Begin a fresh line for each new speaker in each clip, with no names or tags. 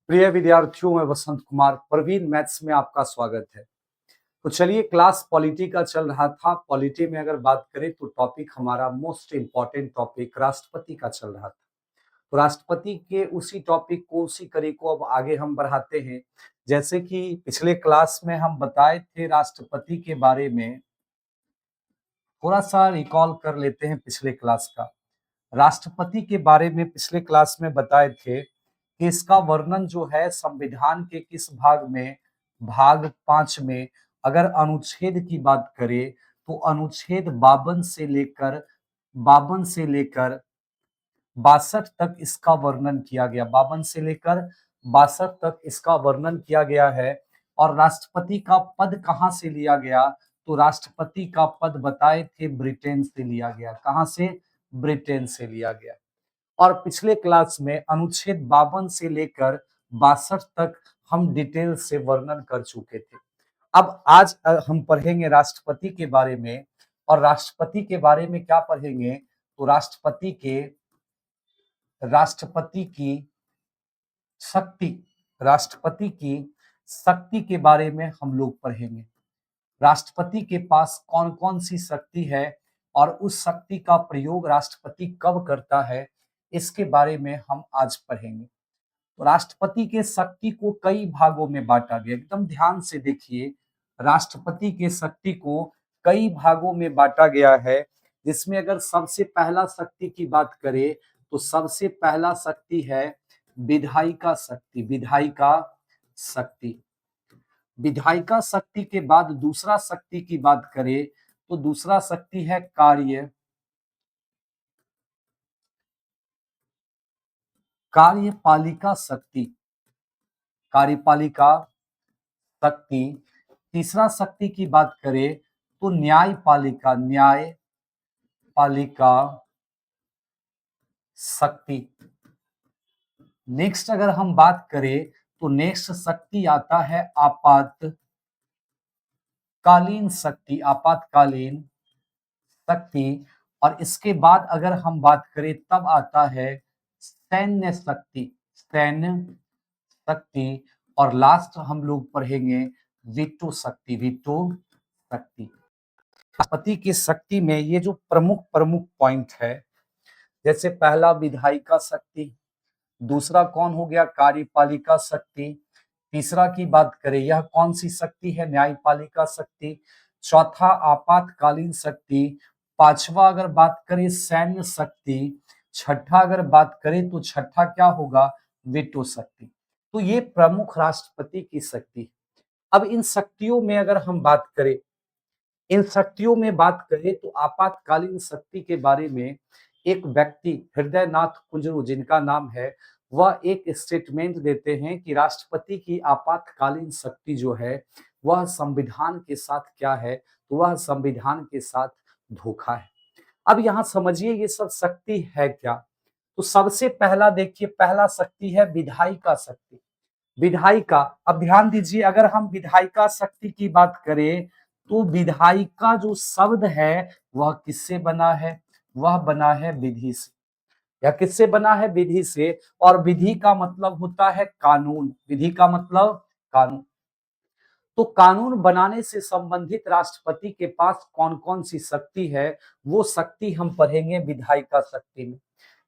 प्रिय विद्यार्थियों, मैं वसंत कुमार प्रवीण मैथ्स में आपका स्वागत है। तो चलिए, क्लास पॉलिटी का चल रहा था। पॉलिटी में अगर बात करें तो टॉपिक हमारा मोस्ट इंपॉर्टेंट टॉपिक राष्ट्रपति का चल रहा था। तो राष्ट्रपति के उसी टॉपिक को, उसी कड़ी को अब आगे हम बढ़ाते हैं। जैसे कि पिछले क्लास में हम बताए थे राष्ट्रपति के बारे में, थोड़ा सा रिकॉल कर लेते हैं पिछले क्लास का। राष्ट्रपति के बारे में पिछले क्लास में बताए थे कि इसका वर्णन जो है संविधान के किस भाग में, भाग 5 में अगर अनुच्छेद की बात करें तो अनुच्छेद 52 से लेकर 62 तक इसका वर्णन किया गया। 52 से लेकर 62 तक इसका वर्णन किया गया है। और राष्ट्रपति का पद कहाँ से लिया गया? तो राष्ट्रपति का पद बताए थे ब्रिटेन से लिया गया। कहाँ से? ब्रिटेन से लिया गया। और पिछले क्लास में अनुच्छेद 52 से लेकर 62 तक हम डिटेल से वर्णन कर चुके थे। अब आज हम पढ़ेंगे राष्ट्रपति के बारे में। और राष्ट्रपति के बारे में क्या पढ़ेंगे? तो राष्ट्रपति की शक्ति, राष्ट्रपति की शक्ति के बारे में हम लोग पढ़ेंगे। राष्ट्रपति के पास कौन कौन सी शक्ति है और उस शक्ति का प्रयोग राष्ट्रपति कब करता है, इसके बारे में हम आज पढ़ेंगे। तो राष्ट्रपति के शक्ति को कई भागों में बांटा गया। एकदम ध्यान से देखिए, राष्ट्रपति के शक्ति को कई भागों में बांटा गया है। जिसमें अगर सबसे पहला शक्ति की बात करें तो सबसे पहला शक्ति है विधायिका शक्ति। विधायिका शक्ति, विधायिका शक्ति के बाद दूसरा शक्ति की बात करें तो दूसरा शक्ति है कार्यपालिका शक्ति। कार्यपालिका शक्ति। तीसरा शक्ति की बात करें तो न्यायपालिका शक्ति। नेक्स्ट अगर हम बात करें तो नेक्स्ट शक्ति आता है आपातकालीन शक्ति। और इसके बाद अगर हम बात करें तब आता है सैन्य शक्ति। और लास्ट हम लोग पढ़ेंगे वीटो शक्ति। राष्ट्रपति की शक्ति में ये जो प्रमुख पॉइंट है, जैसे पहला विधायिका शक्ति, दूसरा कौन हो गया? कार्यपालिका शक्ति। तीसरा की बात करें, यह कौन सी शक्ति है? न्यायपालिका शक्ति। चौथा आपातकालीन शक्ति। पांचवा अगर बात करें सैन्य शक्ति। छठा अगर बात करें तो छठा क्या होगा? वीटो शक्ति। तो ये प्रमुख राष्ट्रपति की शक्ति। अब इन शक्तियों में अगर हम बात करें, तो आपातकालीन शक्ति के बारे में एक व्यक्ति हृदयनाथ कुंजरू, जिनका नाम है, वह एक स्टेटमेंट देते हैं कि राष्ट्रपति की आपातकालीन शक्ति जो है वह संविधान के साथ क्या है? तो वह संविधान के साथ धोखा है। अब यहाँ समझिए ये सब शक्ति है क्या। तो सबसे पहला देखिए, पहला शक्ति है विधायिका शक्ति। विधायिका, अब ध्यान दीजिए, अगर हम विधायिका शक्ति की बात करें तो विधायिका जो शब्द है वह किससे बना है? वह बना है विधि से। या किससे बना है? विधि से। और विधि का मतलब होता है कानून। विधि का मतलब कानून। तो कानून बनाने से संबंधित राष्ट्रपति के पास कौन कौन सी शक्ति है, वो शक्ति हम पढ़ेंगे विधायिका शक्ति में।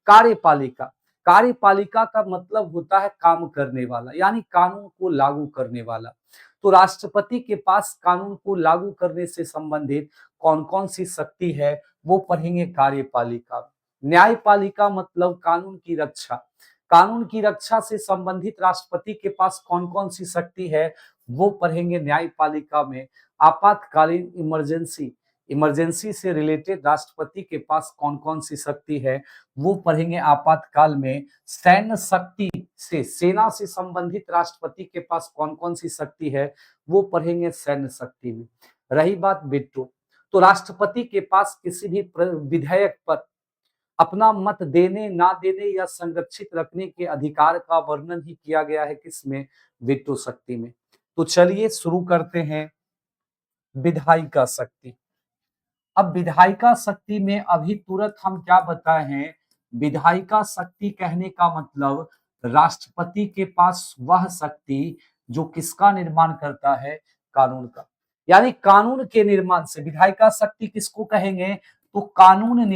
कार्यपालिका, कार्यपालिका का मतलब होता है काम करने वाला, यानी कानून को लागू करने वाला। तो राष्ट्रपति के पास कानून को लागू करने से संबंधित कौन कौन सी शक्ति है, वो पढ़ेंगे कार्यपालिका। न्यायपालिका मतलब कानून की रक्षा। कानून की रक्षा से संबंधित राष्ट्रपति के पास कौन कौन सी शक्ति है, वो पढ़ेंगे न्यायपालिका में। आपातकालीन इमरजेंसी से रिलेटेड राष्ट्रपति के पास कौन कौन सी शक्ति है, वो पढ़ेंगे आपातकाल में। सैन्य शक्ति से, सेना से संबंधित राष्ट्रपति के पास कौन कौन सी शक्ति है, वो पढ़ेंगे सैन्य शक्ति में। रही बात वीटो, तो राष्ट्रपति के पास किसी भी विधेयक पर अपना मत देने ना देने या संरक्षित रखने के अधिकार का वर्णन ही किया गया है किसमें? वीटो शक्ति में। तो चलिए शुरू करते हैं विधायिका शक्ति। अब विधायिका शक्ति में अभी तुरंत हम क्या बताए हैं? विधायिका शक्ति कहने का मतलब राष्ट्रपति के पास वह शक्ति जो किसका निर्माण करता है, कानून का। यानी कानून के निर्माण से, विधायिका शक्ति किसको कहेंगे, तो कानून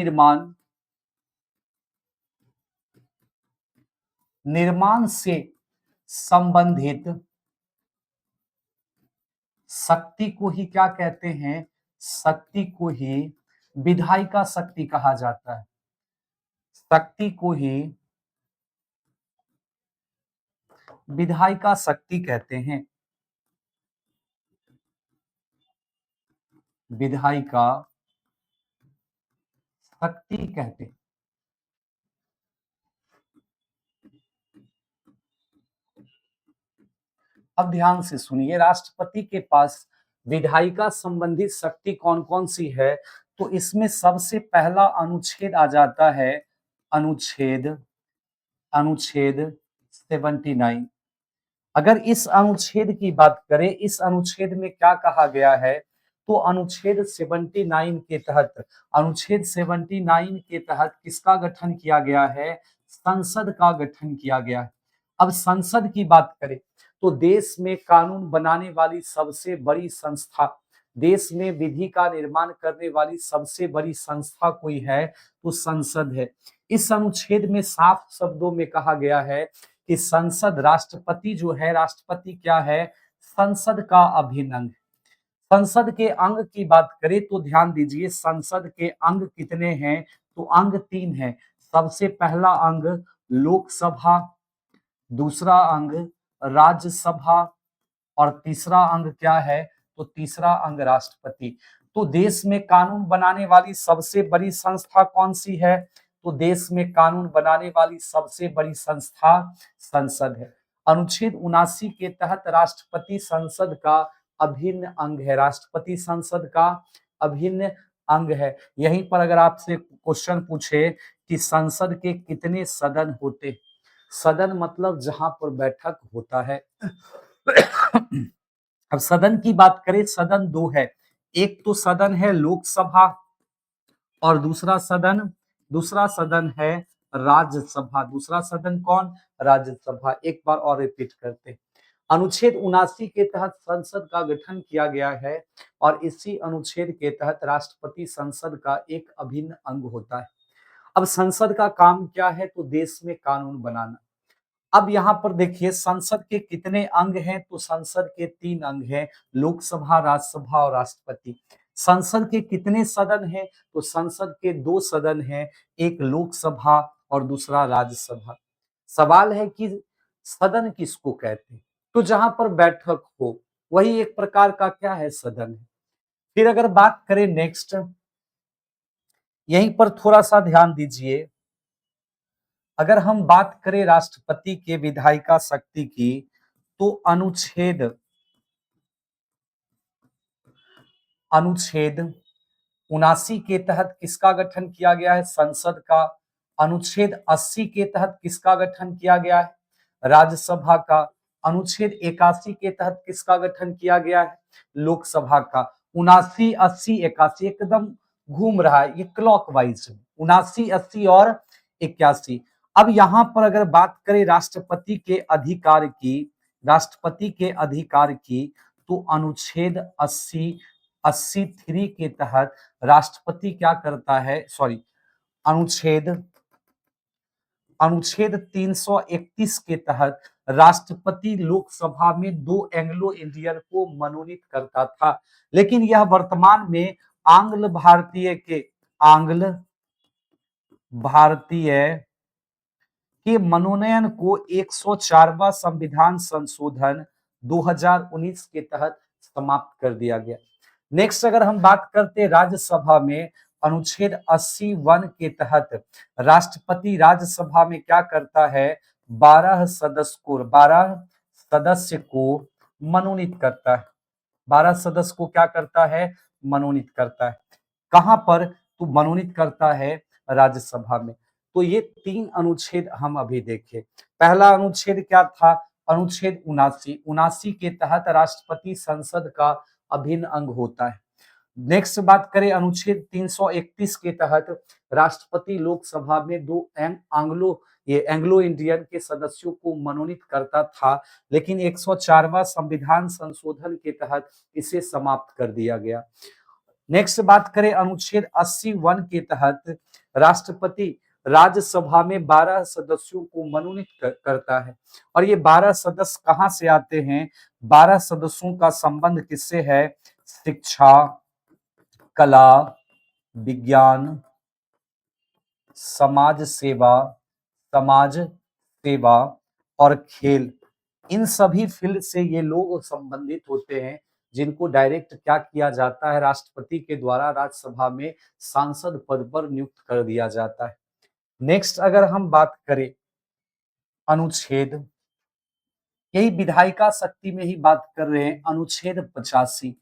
निर्माण से संबंधित शक्ति को ही क्या कहते हैं, शक्ति को ही विधायिका शक्ति कहा जाता है। शक्ति को ही विधायिका शक्ति कहते हैं, विधायिका शक्ति कहते हैं। अब ध्यान से सुनिए, राष्ट्रपति के पास विधायिका संबंधित शक्ति कौन कौन सी है, तो इसमें सबसे पहला अनुच्छेद आ जाता है, अनुच्छेद 79। अगर इस अनुच्छेद की बात करें, इस अनुच्छेद में क्या कहा गया है, तो अनुच्छेद 79 के तहत, अनुच्छेद 79 के तहत किसका गठन किया गया है, संसद का गठन किया गया है। अब संसद की बात करें तो देश में कानून बनाने वाली सबसे बड़ी संस्था, देश में विधि का निर्माण करने वाली सबसे बड़ी संस्था कोई है तो संसद है। इस अनुच्छेद में साफ शब्दों में कहा गया है कि संसद, राष्ट्रपति जो है, राष्ट्रपति क्या है, संसद का अभिन्न अंग। संसद के अंग की बात करें तो ध्यान दीजिए, संसद के अंग कितने हैं, तो अंग 3 हैं। सबसे पहला अंग लोकसभा, दूसरा अंग राज्यसभा और तीसरा अंग क्या है, तो तीसरा अंग राष्ट्रपति। तो देश में कानून बनाने वाली सबसे बड़ी संस्था कौन सी है, तो देश में कानून बनाने वाली सबसे बड़ी संस्था संसद है। अनुच्छेद 79 के तहत राष्ट्रपति संसद का अभिन्न अंग है, राष्ट्रपति संसद का अभिन्न अंग है। यहीं पर अगर आपसे क्वेश्चन पूछे कि संसद के कितने सदन होते, सदन मतलब जहां पर बैठक होता है। अब सदन की बात करें, सदन 2 है, एक तो सदन है लोकसभा और दूसरा सदन है राज्यसभा। दूसरा सदन कौन, राज्यसभा। एक बार और रिपीट करते हैं, अनुच्छेद 79 के तहत संसद का गठन किया गया है और इसी अनुच्छेद के तहत राष्ट्रपति संसद का एक अभिन्न अंग होता है। अब संसद का काम क्या है, तो देश में कानून बनाना। अब यहाँ पर देखिए संसद के कितने अंग हैं, तो संसद के 3 अंग हैं, लोकसभा, राज्यसभा और राष्ट्रपति। संसद के कितने सदन हैं, तो संसद के 2 सदन हैं, एक लोकसभा और दूसरा राज्यसभा। सवाल है कि सदन किसको कहते हैं, तो जहां पर बैठक हो वही एक प्रकार का क्या है, सदन है। फिर अगर बात करें नेक्स्ट, यहीं पर थोड़ा सा ध्यान दीजिए, अगर हम बात करें राष्ट्रपति के विधायिका शक्ति की, तो अनुच्छेद 79 के तहत किसका गठन किया गया है, संसद का। अनुच्छेद 80 के तहत किसका गठन किया गया है, राज्यसभा का। अनुच्छेद 81 के तहत किसका गठन किया गया है, लोकसभा का। 79, 80, 81 एकदम घूम रहा है, ये क्लॉकवाइज, 79, 80 और 81। अब यहाँ पर अगर बात करें राष्ट्रपति के अधिकार की, राष्ट्रपति के अधिकार की, तो अनुच्छेद 83 के तहत राष्ट्रपति क्या करता है, सॉरी, अनुच्छेद 331 के तहत राष्ट्रपति लोकसभा में 2 एंग्लो इंडियन को मनोनीत करता था, लेकिन यह वर्तमान में आंग्ल भारतीय के मनोनयन को 104वां संविधान संशोधन 2019 के तहत समाप्त कर दिया गया। नेक्स्ट अगर हम बात करते हैं राज्यसभा में, अनुच्छेद 80(1) के तहत राष्ट्रपति राज्यसभा में क्या करता है, 12 सदस्य को मनोनीत करता है। 12 सदस्य को क्या करता है, मनोनीत करता है। कहां पर, तो मनोनीत करता है राज्यसभा में। तो ये 3 अनुच्छेद हम अभी देखे। पहला अनुच्छेद क्या था, अनुच्छेद 79 के तहत राष्ट्रपति संसद का अभिन्न अंग होता है। नेक्स्ट बात करें अनुच्छेद 331 के तहत राष्ट्रपति लोकसभा में दो एंग्लो इंडियन के सदस्यों को मनोनीत करता था, लेकिन 104वां संविधान संशोधन के तहत इसे समाप्त कर दिया गया। नेक्स्ट बात करें अनुच्छेद 80(1) के तहत राष्ट्रपति राज्यसभा में 12 सदस्यों को मनोनीत करता है, और ये 12 सदस्य कहां से आते हैं? 12 सदस्यों का संबंध किससे है? शिक्षा, कला, विज्ञान, समाज सेवा और खेल, इन सभी फील्ड से ये लोग संबंधित होते हैं, जिनको डायरेक्ट क्या किया जाता है? राष्ट्रपति के द्वारा राज्यसभा में सांसद पद पर नियुक्त कर दिया जाता है। नेक्स्ट अगर हम बात करें अनुच्छेद, यही विधायिका शक्ति में ही बात कर रहे हैं, अनुच्छेद 85।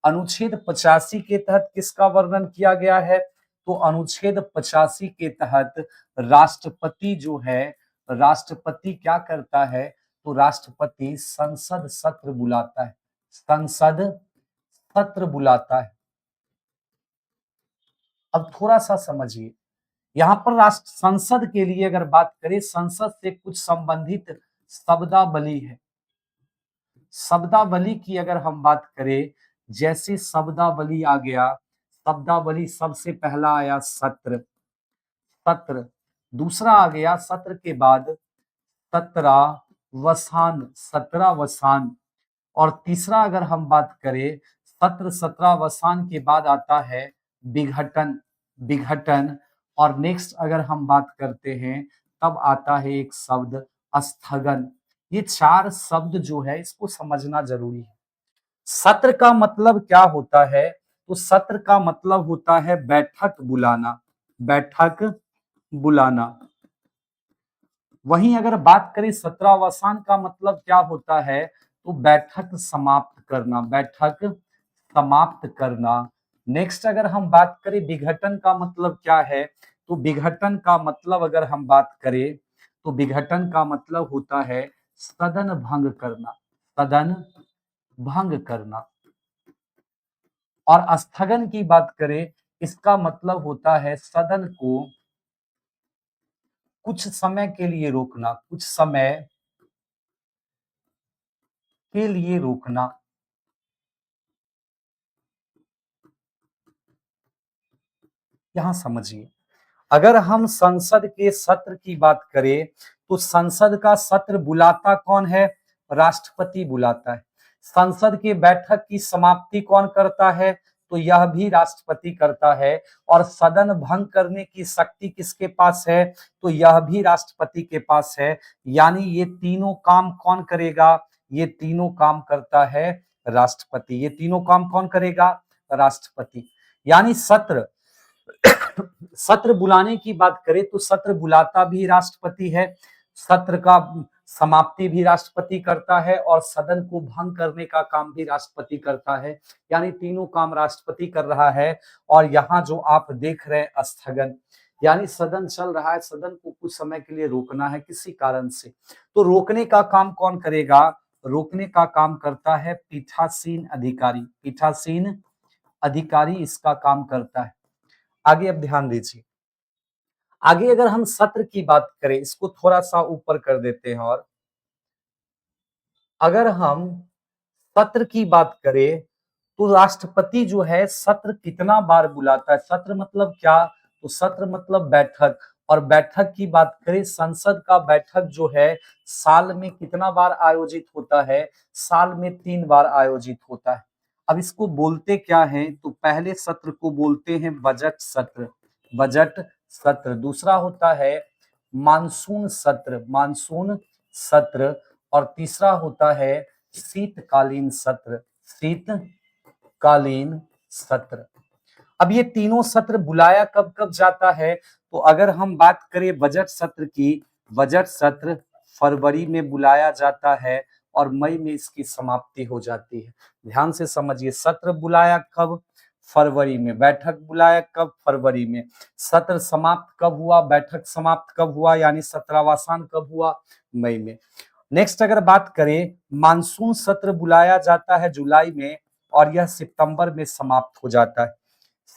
अनुच्छेद 85 के तहत किसका वर्णन किया गया है? तो अनुच्छेद 85 के तहत राष्ट्रपति जो है, राष्ट्रपति क्या करता है? तो राष्ट्रपति संसद सत्र बुलाता है, संसद सत्र बुलाता है। अब थोड़ा सा समझिए, यहाँ पर राष्ट्र संसद के लिए अगर बात करें, संसद से कुछ संबंधित शब्दावली है। शब्दावली की अगर हम बात करें, जैसे शब्दावली आ गया, शब्दावली सबसे पहला आया सत्र, सत्र। दूसरा आ गया सत्र के बाद सत्रावसान, सत्रावसान। और तीसरा अगर हम बात करें, सत्र सत्रावसान के बाद आता है विघटन, विघटन। और नेक्स्ट अगर हम बात करते हैं, तब आता है एक शब्द स्थगन। ये चार शब्द जो है इसको समझना जरूरी है। सत्र का मतलब क्या होता है? तो सत्र का मतलब होता है बैठक बुलाना, बैठक बुलाना। वहीं अगर बात करें सत्रावसान का मतलब क्या होता है? तो बैठक समाप्त करना, बैठक समाप्त करना। नेक्स्ट अगर हम बात करें विघटन का मतलब क्या है? तो विघटन का मतलब अगर हम बात करें, तो विघटन का मतलब होता है सदन भंग करना, सदन भंग करना। और स्थगन की बात करें, इसका मतलब होता है सदन को कुछ समय के लिए रोकना, कुछ समय के लिए रोकना। यहां समझिए, अगर हम संसद के सत्र की बात करें, तो संसद का सत्र बुलाता कौन है? राष्ट्रपति बुलाता है। संसद के बैठक की समाप्ति कौन करता है? तो यह भी राष्ट्रपति करता है। और सदन भंग करने की शक्ति किसके पास है? तो यह भी राष्ट्रपति के पास है। यानी ये तीनों काम कौन करेगा? ये तीनों काम करता है राष्ट्रपति। ये तीनों काम कौन करेगा? राष्ट्रपति। यानी सत्र, सत्र बुलाने की बात करें तो सत्र बुलाता भी राष्ट्रपति है, सत्र का समाप्ति भी राष्ट्रपति करता है, और सदन को भंग करने का काम भी राष्ट्रपति करता है। यानी तीनों काम राष्ट्रपति कर रहा है। और यहाँ जो आप देख रहे हैं स्थगन, यानी सदन चल रहा है, सदन को कुछ समय के लिए रोकना है किसी कारण से, तो रोकने का काम कौन करेगा? रोकने का काम करता है पीठासीन अधिकारी, पीठासीन अधिकारी इसका काम करता है। आगे अब ध्यान दीजिए, आगे अगर हम सत्र की बात करें, इसको थोड़ा सा ऊपर कर देते हैं, और अगर हम सत्र की बात करें, तो राष्ट्रपति जो है सत्र कितना बार बुलाता है? सत्र मतलब क्या? तो सत्र मतलब बैठक। और बैठक की बात करें, संसद का बैठक जो है साल में कितना बार आयोजित होता है? साल में 3 बार आयोजित होता है। अब इसको बोलते क्या है? तो पहले सत्र को बोलते हैं बजट सत्र, बजट सत्र। दूसरा होता है मानसून सत्र, मानसून सत्र। और तीसरा होता है शीतकालीन सत्र, शीतकालीन सत्र। अब ये तीनों सत्र बुलाया कब कब जाता है? तो अगर हम बात करें बजट सत्र की, बजट सत्र फरवरी में बुलाया जाता है और मई में इसकी समाप्ति हो जाती है। ध्यान से समझिए, सत्र बुलाया कब? फरवरी में। बैठक बुलाया कब? फरवरी में। सत्र समाप्त कब हुआ? बैठक समाप्त कब हुआ? यानी सत्रावसान कब हुआ? मई में। नेक्स्ट अगर बात करें, मानसून सत्र बुलाया जाता है जुलाई में, और यह सितंबर में समाप्त हो जाता है।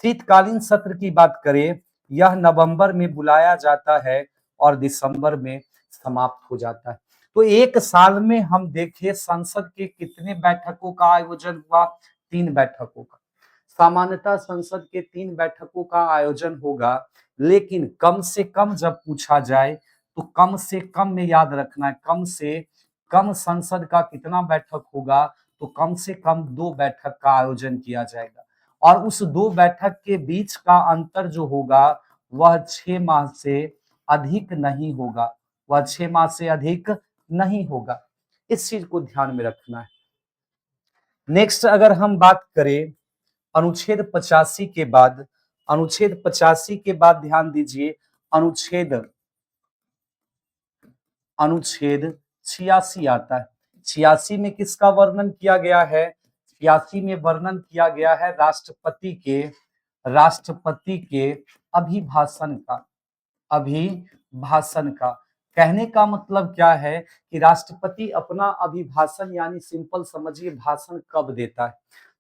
शीतकालीन सत्र की बात करें, यह नवंबर में बुलाया जाता है और दिसंबर में समाप्त हो जाता है। तो एक साल में हम देखें संसद के कितने बैठकों का आयोजन हुआ? 3 बैठकों का। सामान्यतः संसद के 3 बैठकों का आयोजन होगा, लेकिन कम से कम जब पूछा जाए तो कम से कम में याद रखना है, कम से कम संसद का कितना बैठक होगा? तो कम से कम 2 बैठक का आयोजन किया जाएगा और उस 2 बैठक के बीच का अंतर जो होगा वह 6 माह से अधिक नहीं होगा, वह 6 माह से अधिक नहीं होगा। इस चीज को ध्यान में रखना है। नेक्स्ट अगर हम बात करें अनुच्छेद 85 के बाद, अनुच्छेद 85 के बाद ध्यान दीजिए अनुच्छेद अनुच्छेद 86 आता है। 86 में किसका वर्णन किया गया है? 86 में वर्णन किया गया है राष्ट्रपति के अभिभाषण का। अभिभाषण का कहने का मतलब क्या है कि राष्ट्रपति अपना अभिभाषण यानी सिंपल समझिए भाषण कब देता है?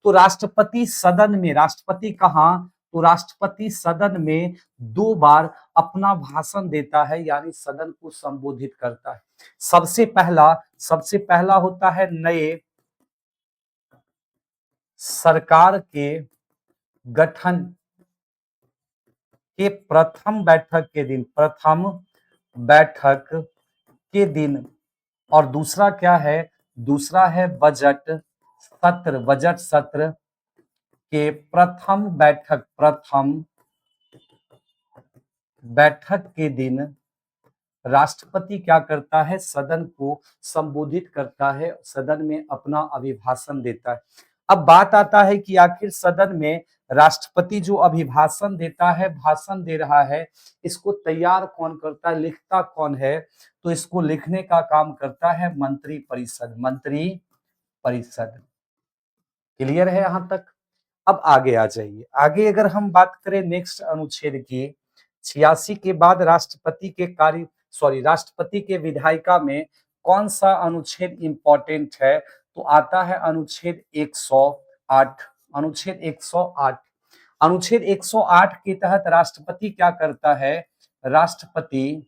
तो राष्ट्रपति सदन में, राष्ट्रपति कहाँ? तो राष्ट्रपति सदन में 2 बार अपना भाषण देता है यानी सदन को संबोधित करता है। सबसे पहला होता है नए सरकार के गठन के प्रथम बैठक के दिन और दूसरा क्या है? दूसरा है बजट सत्र के प्रथम बैठक के दिन राष्ट्रपति क्या करता है? सदन को संबोधित करता है, सदन में अपना अभिभाषण देता है। अब बात आता है कि आखिर सदन में राष्ट्रपति जो अभिभाषण देता है, भाषण दे रहा है, इसको तैयार कौन करता है, लिखता कौन है? तो इसको लिखने का काम करता है मंत्री परिषद। क्लियर है यहां तक? अब आगे आ जाइए। आगे अगर हम बात करें नेक्स्ट अनुच्छेद की 86 के बाद राष्ट्रपति के विधायिका में कौन सा अनुच्छेद इंपॉर्टेंट है? तो आता है अनुच्छेद 108। अनुच्छेद 108 अनुच्छेद 108 के तहत राष्ट्रपति क्या करता है? राष्ट्रपति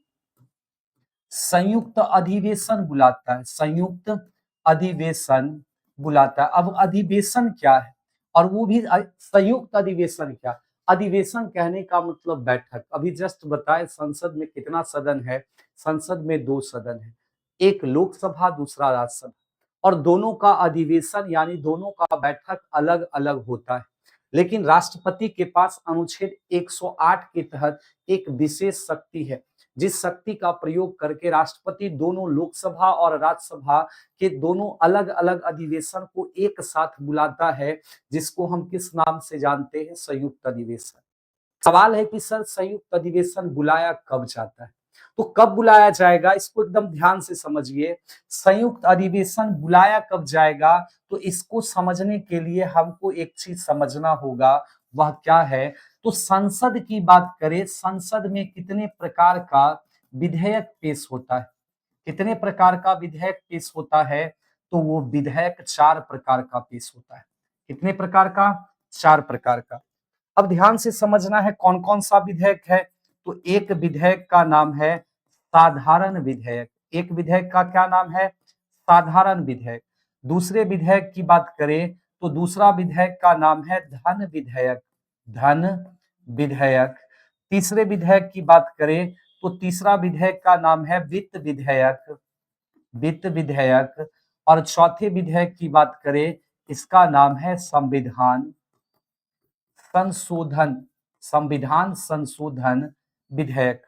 संयुक्त अधिवेशन बुलाता है, संयुक्त अधिवेशन बुलाता है। अब अधिवेशन क्या है और वो भी संयुक्त अधिवेशन क्या? अधिवेशन कहने का मतलब बैठक। अभी जस्ट बताए संसद में कितना सदन है? संसद में 2 सदन है, एक लोकसभा दूसरा राज्यसभा, और दोनों का अधिवेशन यानी दोनों का बैठक अलग अलग होता है। लेकिन राष्ट्रपति के पास अनुच्छेद 108 के तहत एक विशेष शक्ति है, जिस शक्ति का प्रयोग करके राष्ट्रपति दोनों लोकसभा और राज्यसभा के दोनों अलग अलग अधिवेशन को एक साथ बुलाता है, जिसको हम किस नाम से जानते हैं? संयुक्त अधिवेशन। सवाल है कि सर संयुक्त अधिवेशन बुलाया कब जाता है? तो कब बुलाया जाएगा इसको एकदम ध्यान से समझिए। संयुक्त अधिवेशन बुलाया कब जाएगा? तो इसको समझने के लिए हमको एक चीज समझना होगा, वह क्या है? तो संसद की बात करें, संसद में कितने प्रकार का विधेयक पेश होता है? कितने प्रकार का विधेयक पेश होता है? तो वो विधेयक 4 प्रकार का पेश होता है। कितने प्रकार का? 4 प्रकार का। अब ध्यान से समझना है कौन कौन सा विधेयक है। तो एक विधेयक का नाम है साधारण विधेयक। एक विधेयक का क्या नाम है? साधारण विधेयक। दूसरे विधेयक की बात करें तो दूसरा विधेयक का नाम है धन विधेयक। धन विधेयक। तीसरे विधेयक की बात करें तो तीसरा विधेयक का नाम है वित्त विधेयक। वित्त विधेयक। और चौथे विधेयक की बात करें, इसका नाम है संविधान संशोधन विधेयक।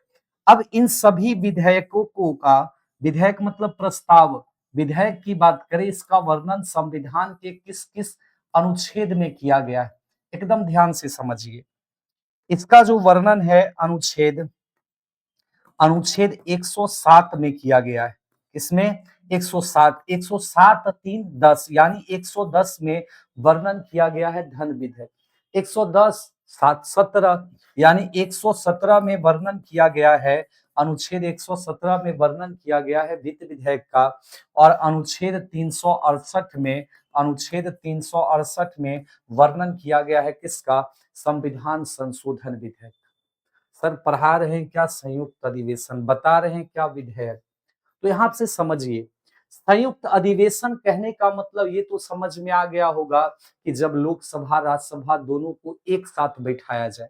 अब इन सभी विधेयकों को का, विधेयक मतलब प्रस्ताव, विधेयक की बात करें, इसका वर्णन संविधान के किस किस अनुच्छेद में किया गया है? एकदम ध्यान से समझिए। इसका जो वर्णन है अनुच्छेद 107 में किया गया है। इसमें 107 3 10 यानी 110 में वर्णन किया गया है धन विधेयक। 110 7 17 यानी 117 में वर्णन किया गया है, अनुच्छेद 117 में वर्णन किया गया है वित्त विधेयक का, और अनुच्छेद 368 में अनुच्छेद 368 में वर्णन किया गया है किसका? संविधान संशोधन विधेयक। सर पढ़ा रहे हैं क्या? संयुक्त अधिवेशन बता रहे हैं क्या? विधेयक। तो यहाँ से समझिए, संयुक्त अधिवेशन कहने का मतलब ये तो समझ में आ गया होगा कि जब लोकसभा राज्यसभा दोनों को एक साथ बैठाया जाए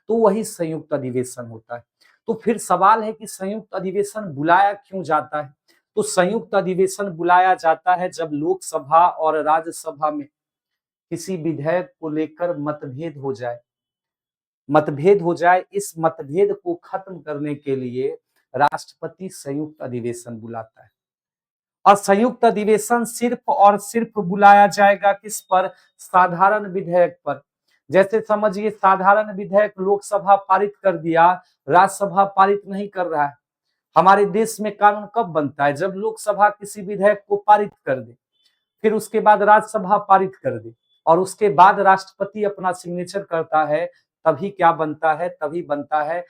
तो वही संयुक्त अधिवेशन होता है। तो फिर सवाल है कि संयुक्त अधिवेशन बुलाया क्यों जाता है? तो संयुक्त अधिवेशन बुलाया जाता है जब लोकसभा और राज्यसभा में किसी विधेयक को लेकर मतभेद हो जाए। इस मतभेद को खत्म करने के लिए राष्ट्रपति संयुक्त अधिवेशन बुलाता है। और संयुक्त अधिवेशन सिर्फ और सिर्फ बुलाया जाएगा किस पर? साधारण विधेयक पर। जैसे समझिए, साधारण विधेयक लोकसभा पारित कर दिया, राज्यसभा पारित नहीं कर रहा है। हमारे देश में कानून कब बनता है? जब लोकसभा किसी विधेयक को पारित कर दे, फिर उसके बाद राज्यसभा पारित कर दे और उसके बाद राष्ट्रपति अपना सिग्नेचर करता है, तभी क्या बनता है? तभी बनता है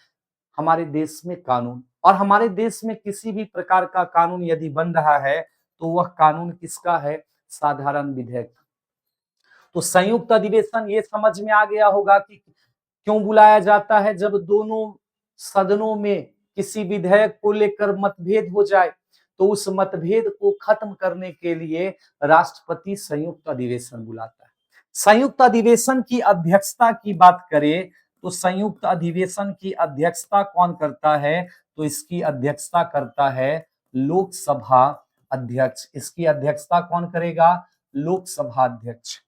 हमारे देश में कानून। और हमारे देश में किसी भी प्रकार का कानून यदि बन रहा है तो वह कानून किसका है? साधारण विधेयक। तो संयुक्त अधिवेशन ये समझ में आ गया होगा कि क्यों बुलाया जाता है। जब दोनों सदनों में किसी विधेयक को लेकर मतभेद हो जाए तो उस मतभेद को खत्म करने के लिए राष्ट्रपति संयुक्त अधिवेशन बुलाता है। संयुक्त अधिवेशन की अध्यक्षता की बात करें तो संयुक्त अधिवेशन की अध्यक्षता कौन करता है? तो इसकी अध्यक्षता करता है लोकसभा अध्यक्ष। इसकी अध्यक्षता कौन करेगा? लोकसभा अध्यक्ष।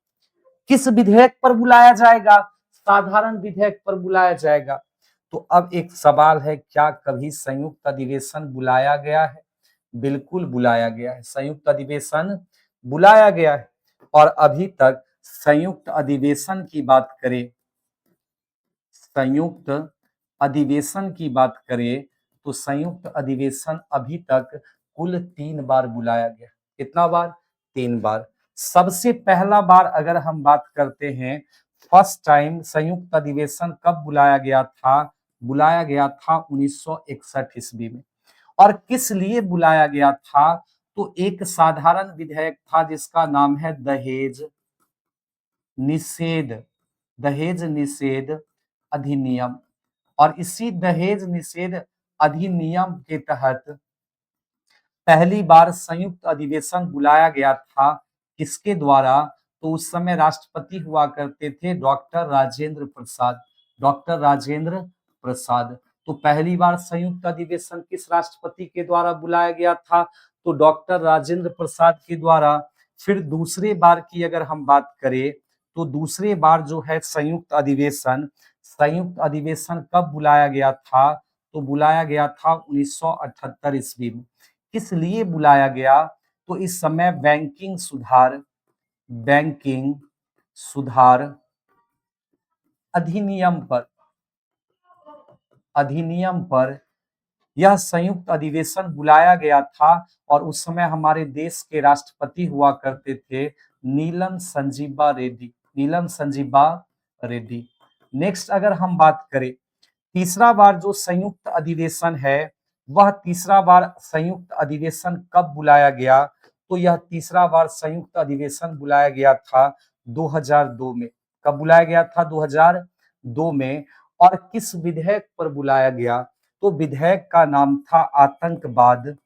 किस विधेयक पर बुलाया जाएगा? साधारण विधेयक पर बुलाया जाएगा। तो अब एक सवाल है, क्या कभी संयुक्त अधिवेशन बुलाया गया है? बिल्कुल बुलाया गया है, संयुक्त अधिवेशन बुलाया गया है। और अभी तक संयुक्त अधिवेशन की बात करें, संयुक्त अधिवेशन की बात करें तो संयुक्त अधिवेशन अभी तक कुल 3 बार बुलाया गया। कितना बार? 3 बार। सबसे पहला बार अगर हम बात करते हैं, फर्स्ट टाइम संयुक्त अधिवेशन कब बुलाया गया था? बुलाया गया था 1961 ईस्वी में। और किस लिए बुलाया गया था? तो एक साधारण विधेयक था जिसका नाम है दहेज निषेध अधिनियम। और इसी दहेज निषेध अधिनियम के तहत पहली बार संयुक्त अधिवेशन बुलाया गया था। किसके द्वारा? तो उस समय राष्ट्रपति हुआ करते थे डॉक्टर राजेंद्र प्रसाद। डॉक्टर राजेंद्र प्रसाद। तो पहली बार संयुक्त अधिवेशन किस राष्ट्रपति के द्वारा बुलाया गया था? तो डॉक्टर राजेंद्र प्रसाद के द्वारा। फिर दूसरे बार की अगर हम बात करें तो दूसरे बार जो है संयुक्त अधिवेशन कब बुलाया गया था? तो बुलाया गया था 1978 ईस्वी में। किस लिए बुलाया गया? तो इस समय बैंकिंग सुधार अधिनियम पर यह संयुक्त अधिवेशन बुलाया गया था। और उस समय हमारे देश के राष्ट्रपति हुआ करते थे नीलम संजीवा रेड्डी। नेक्स्ट अगर हम बात करें, तीसरा बार जो संयुक्त अधिवेशन है, वह तीसरा बार संयुक्त अधिवेशन कब बुलाया गया? तो यह तीसरा बार संयुक्त अधिवेशन बुलाया गया था 2002 में। कब बुलाया गया था? 2002 में। और किस विधेयक पर बुलाया गया? तो विधेयक का नाम था आतंकवाद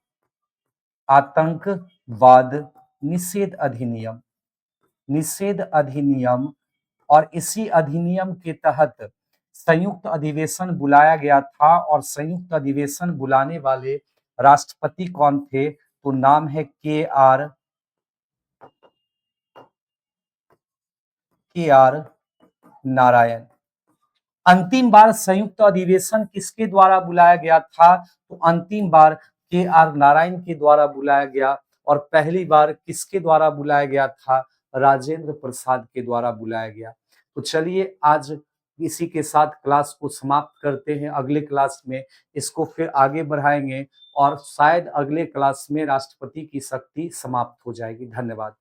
निषेध अधिनियम। और इसी अधिनियम के तहत संयुक्त अधिवेशन बुलाया गया था। और संयुक्त अधिवेशन बुलाने वाले राष्ट्रपति कौन थे? तो नाम है के आर नारायण। अंतिम बार संयुक्त अधिवेशन किसके द्वारा बुलाया गया था? तो अंतिम बार के आर नारायण के द्वारा बुलाया गया। और पहली बार किसके द्वारा बुलाया गया था? राजेंद्र प्रसाद के द्वारा बुलाया गया। तो चलिए आज इसी के साथ क्लास को समाप्त करते हैं। अगले क्लास में इसको फिर आगे बढ़ाएंगे और शायद अगले क्लास में राष्ट्रपति की शक्ति समाप्त हो जाएगी। धन्यवाद।